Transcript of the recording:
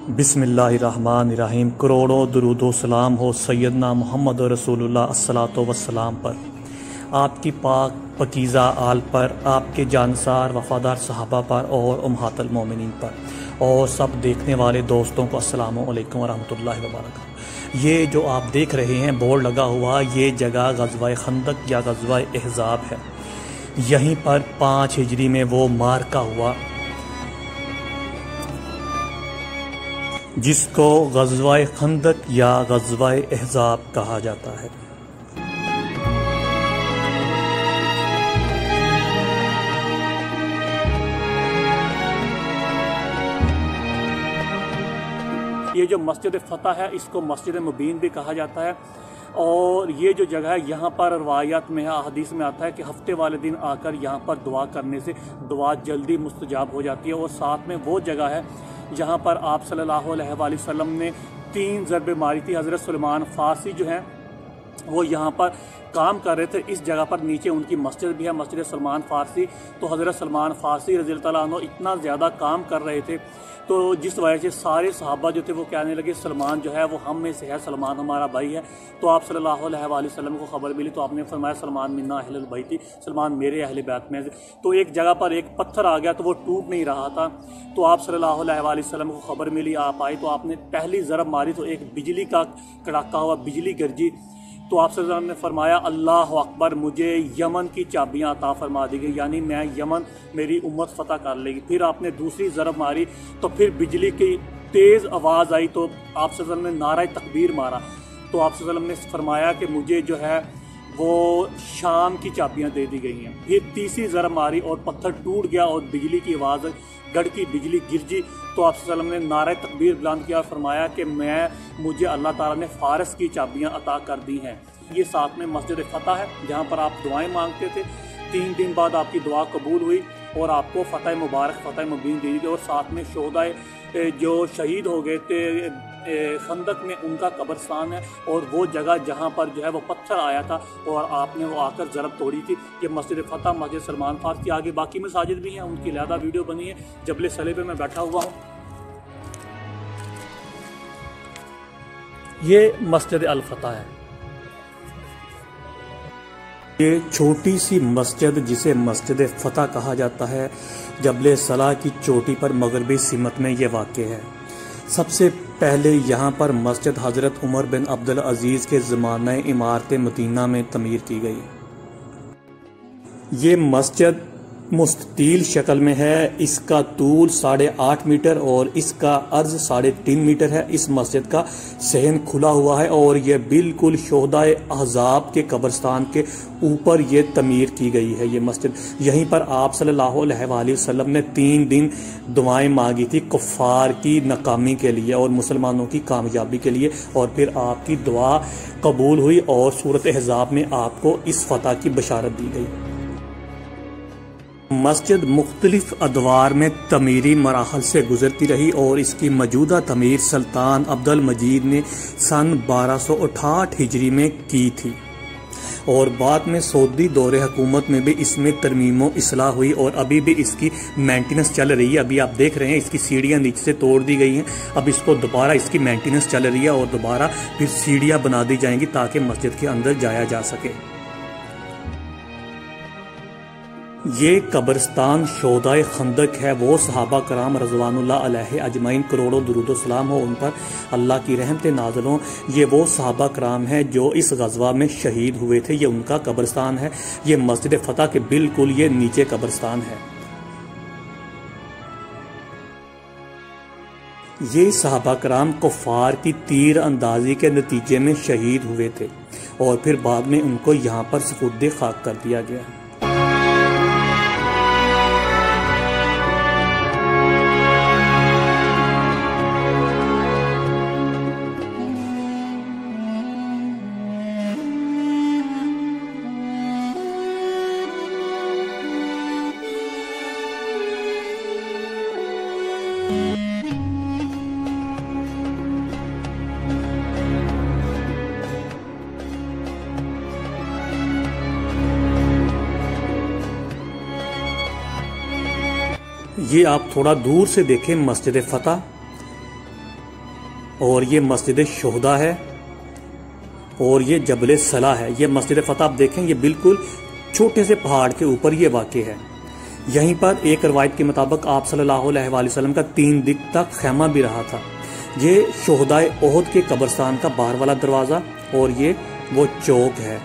बिस्मिल्लाहिर्रहमानिर्रहीम। करोड़ों दुरूदो सलाम हो सैयदना मोहम्मद रसूलुल्लाह अस्सलातो वस्सलाम पर, आपकी पाक पकीज़ा आल पर, आपके जानसार वफ़ादार सहाबा पर और उम्महातुल मोमिनीन पर, और सब देखने वाले दोस्तों को अस्सलामु अलैकुम वरहमतुल्लाहि वबरकातुहू। ये जो आप देख रहे हैं बोर्ड लगा हुआ, ये जगह ग़ज़वा खंदक या ग़ज़वा अहज़ाब है। यहीं पर 5 हिजरी में वो मार्का हुआ जिसको ग़ज़वा खंदक या ग़ज़वा अहज़ाब कहा जाता है। ये जो मस्जिद फ़तह है इसको मस्जिद मुबीन भी कहा जाता है। और ये जो जगह है यहाँ पर रवायात में है, हदीस में आता है कि हफ्ते वाले दिन आकर यहाँ पर दुआ करने से दुआ जल्दी मुस्तजाब हो जाती है। और साथ में वो जगह है जहाँ पर आप सल्लल्लाहु अलैहि वसल्लम ने 3 ज़रबे मारी थी। हज़रत सुलेमान फ़ारसी जो हैं वो यहाँ पर काम कर रहे थे। इस जगह पर नीचे उनकी मस्जिद भी है, मस्जिद सलमान फ़ारसी। तो हज़रत सलमान फ़ारसी रज़ियल्लाहु ताला अन्हु इतना ज़्यादा काम कर रहे थे तो जिस वजह से सारे सहाबा जो थे वो कहने लगे सलमान जो है वो हम में से है, सलमान हमारा भाई है। तो आप सल्लल्लाहु अलैहि वसल्लम को खबर मिली तो आपने फरमाया सलमान मिन्ना अहलुल बैत, सलमान मेरे अहले बैत में से। तो एक जगह पर एक पत्थर आ गया तो वो टूट नहीं रहा था। तो आप सल्लल्लाहु अलैहि वसल्लम को खबर मिली, आप आए तो आपने पहली ज़रब मारी तो एक बिजली का कड़ाका हुआ, बिजली गरजी। तो आप सल्लल्लाहु अलैहि वसल्लम ने फरमाया अल्लाह अकबर, मुझे यमन की चाबियां अता फरमा दी गई, यानी मैं यमन मेरी उम्मत फ़तह कर लेगी। फिर आपने दूसरी ज़रब मारी तो फिर बिजली की तेज़ आवाज़ आई तो आप सल्लल्लाहु अलैहि वसल्लम ने नारा तकबीर मारा। तो आप सल्लल्लाहु अलैहि वसल्लम ने फरमाया कि मुझे जो है वो शाम की चाबियां दे दी गई हैं। फिर तीसरी ज़रब मारी और पत्थर टूट गया और बिजली की आवाज़ गढ़ की बिजली गिरजी। तो आप सल्लल्लाहु अलैहि वसल्लम ने नारा तकबीर बुलंद किया और फरमाया कि मुझे अल्लाह ताला ने फ़ारस की चाबियां अता कर दी हैं। ये साथ में मस्जिद फ़तह है जहाँ पर आप दुआएं मांगते थे। 3 दिन बाद आपकी दुआ कबूल हुई और आपको फ़तह मुबारक, फ़तह मुबीन दी गई। और साथ में शोहदाए जो शहीद हो गए थे खंदक में उनका कब्रस्तान है। और वो जगह जहाँ पर जो है वो पत्थर आया था और आपने वो आकर ज़रब तोड़ी थी, ये मस्जिद फ़तह, मस्जिद सलमान फ़ारसी। आगे बाकी मसाजिद भी हैं, उनकी अलहदा वीडियो बनी है। जबल सले पे मैं बैठा हुआ हूँ। ये मस्जिद अल फ़तह है। ये छोटी सी मस्जिद जिसे मस्जिद फ़तह कहा जाता है, जबल सला की चोटी पर मगरबी सिमत में ये वाक़ है। सबसे पहले यहाँ पर मस्जिद हज़रत उमर बिन अब्दुल अज़ीज़ के ज़माने इमारत मदीना में तमीर की गई। ये मस्जिद मुस्ततील शक्ल में है। इसका तूल 8.5 मीटर और इसका अर्ज 3.5 मीटर है। इस मस्जिद का सहन खुला हुआ है और यह बिल्कुल शोहदाए अहज़ाब के कब्रस्तान के ऊपर ये तमीर की गई है। ये मस्जिद यहीं पर आप सल्लल्लाहु अलैहि वसल्लम ने 3 दिन दुआएं मांगी थी कुफ़ार की नाकामी के लिए और मुसलमानों की कामयाबी के लिए। और फिर आपकी दुआ कबूल हुई और सूरत अहज़ाब में आपको इस फ़तह की बशारत दी गई। मस्जिद मुख्तलिफ अदवार में तमीरी मराहल से गुजरती रही और इसकी मौजूदा तमीर सुल्तान अब्दुल मजीद ने सन 1268 हिजरी में की थी। और बाद में सऊदी दौरे हुकूमत में भी इसमें तरमीमो इस्लाह हुई और अभी भी इसकी मेंटेनेंस चल रही है। अभी आप देख रहे हैं इसकी सीढ़ियाँ नीचे से तोड़ दी गई हैं, अब इसको दोबारा इसकी मेंटेनेंस चल रही है और दोबारा फिर सीढ़ियाँ बना दी जाएंगी ताकि मस्जिद के अंदर जाया जा सके। ये कब्रस्तान शोहदाए खंदक है। वो सहाबा कराम रज़वानुल्लाह अलैहि अजमईन, करोड़ों दुरूद सलाम हो उन पर, अल्लाह की रहमतें नाज़िल हों। ये वो सहाबा कराम हैं जो इस ग़ज़वा में शहीद हुए थे। ये उनका कब्रस्तान है। ये मस्जिद फ़तह के बिल्कुल ये नीचे कब्रस्तान है। ये सहाबा कराम कुफ़ार की तीर अंदाजी के नतीजे में शहीद हुए थे और फिर बाद में उनको यहाँ पर सुपुर्द खाक कर दिया गया। ये आप थोड़ा दूर से देखें मस्जिद फ़तह, और ये मस्जिद शुहदा है और ये जबल सला है। ये मस्जिद फतह आप देखें, ये बिल्कुल छोटे से पहाड़ के ऊपर ये वाक़ है। यहीं पर एक रवायत के मुताबिक आप सल्लल्लाहु अलैहि वसल्लम का 3 दिन तक खैमा भी रहा था। ये शुहदाए ओहद के कब्रिस्तान का बाहर वाला दरवाज़ा और ये वो चौक है।